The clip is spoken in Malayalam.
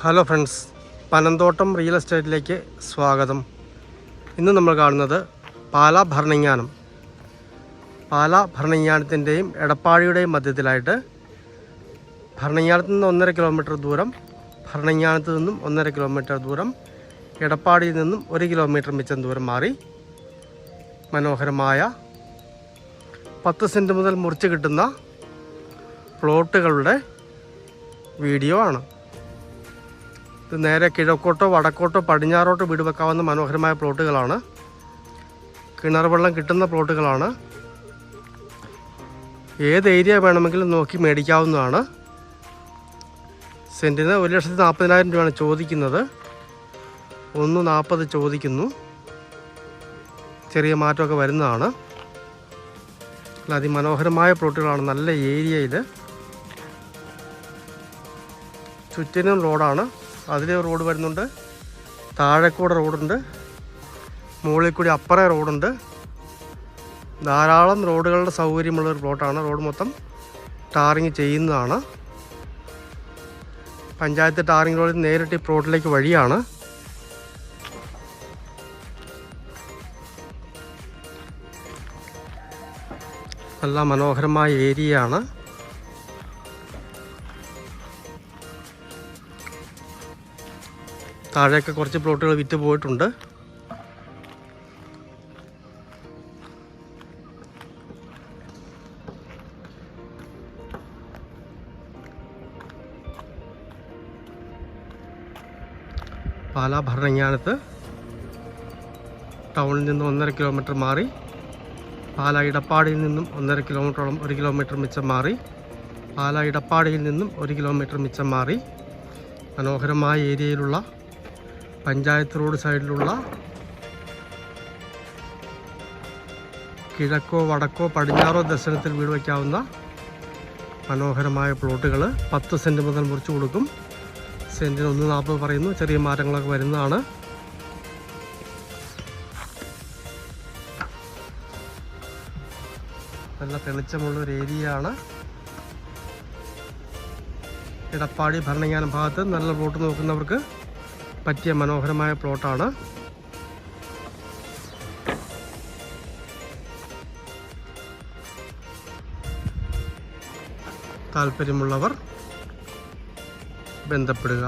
ഹലോ ഫ്രണ്ട്സ്, പനന്തോട്ടം റിയൽ എസ്റ്റേറ്റിലേക്ക് സ്വാഗതം. ഇന്ന് നമ്മൾ കാണുന്നത് പാലാ ഭരണങ്ങാനത്തിൻ്റെയും എടപ്പാടിയുടെയും മധ്യത്തിലായിട്ട് ഭരണങ്ങാനത്ത് നിന്ന് 1.5 കിലോമീറ്റർ ദൂരം, ഭരണങ്ങാനത്ത് നിന്നും 1.5 കിലോമീറ്റർ ദൂരം, എടപ്പാടിയിൽ നിന്നും 1 കിലോമീറ്റർ മിച്ചം ദൂരം മാറി മനോഹരമായ 10 സെൻറ്റ് മുതൽ മുറിച്ച് കിട്ടുന്ന പ്ലോട്ടുകളുടെ വീഡിയോ ആണ്. ഇത് നേരെ കിഴക്കോട്ടോ വടക്കോട്ടോ പടിഞ്ഞാറോട്ടോ വീട് വെക്കാവുന്ന മനോഹരമായ പ്ലോട്ടുകളാണ്. കിണർ വെള്ളം കിട്ടുന്ന പ്ലോട്ടുകളാണ്. ഏത് ഏരിയ വേണമെങ്കിലും നോക്കി മേടിക്കാവുന്നതാണ്. സെൻറ്റിന് 1,40,000 രൂപയാണ് ചോദിക്കുന്നത്. 1,40 ചോദിക്കുന്നു. ചെറിയ മാറ്റമൊക്കെ വരുന്നതാണ്. അല്ല, അതിമനോഹരമായ പ്ലോട്ടുകളാണ്. നല്ല ഏരിയയിൽ ചുറ്റിനും റോഡാണ്. അതിലെ റോഡ് വരുന്നുണ്ട്, താഴെക്കൂടെ റോഡുണ്ട്, മുകളിൽ കൂടി അപ്പുറേ റോഡുണ്ട്. ധാരാളം റോഡുകളുടെ സൗകര്യമുള്ളൊരു പ്ലോട്ടാണ്. റോഡ് മൊത്തം ടാറിങ് ചെയ്യുന്നതാണ്. പഞ്ചായത്ത് ടാറിങ് റോഡിൽ നേരിട്ട് ഈ പ്ലോട്ടിലേക്ക് വഴിയാണ്. നല്ല മനോഹരമായ ഏരിയയാണ്. താഴെയൊക്കെ കുറച്ച് പ്ലോട്ടുകൾ വിറ്റ് പോയിട്ടുണ്ട്. പാലാ ഭരണങ്ങാനത്ത് ടൗണിൽ നിന്ന് 1.5 കിലോമീറ്റർ മാറി, പാലാ ഇടപ്പാടിയിൽ നിന്നും 1.5 കിലോമീറ്ററോളം 1 കിലോമീറ്റർ മിച്ചം മാറി, പാലാ ഇടപ്പാടിയിൽ നിന്നും 1 കിലോമീറ്റർ മിച്ചം മാറി മനോഹരമായ ഏരിയയിലുള്ള പഞ്ചായത്ത് റോഡ് സൈഡിലുള്ള കിഴക്കോ വടക്കോ പടിഞ്ഞാറോ ദർശനത്തിൽ വീട് വയ്ക്കാവുന്ന മനോഹരമായ പ്ലോട്ടുകൾ 10 സെൻറ്റ് മുതൽ മുറിച്ച് കൊടുക്കും. സെൻറ്റിന് 1,40 പറയുന്നു. ചെറിയ മാറ്റങ്ങളൊക്കെ വരുന്നതാണ്. നല്ല തെളിച്ചമുള്ളൊരു ഏരിയയാണ്. ഇടപ്പാടി ഭരണങ്ങാനം ഭാഗത്ത് നല്ല പ്ലോട്ട് നോക്കുന്നവർക്ക് പറ്റിയ മനോഹരമായ പ്ലോട്ടാണ്. താല്പര്യമുള്ളവർ ബന്ധപ്പെടുക.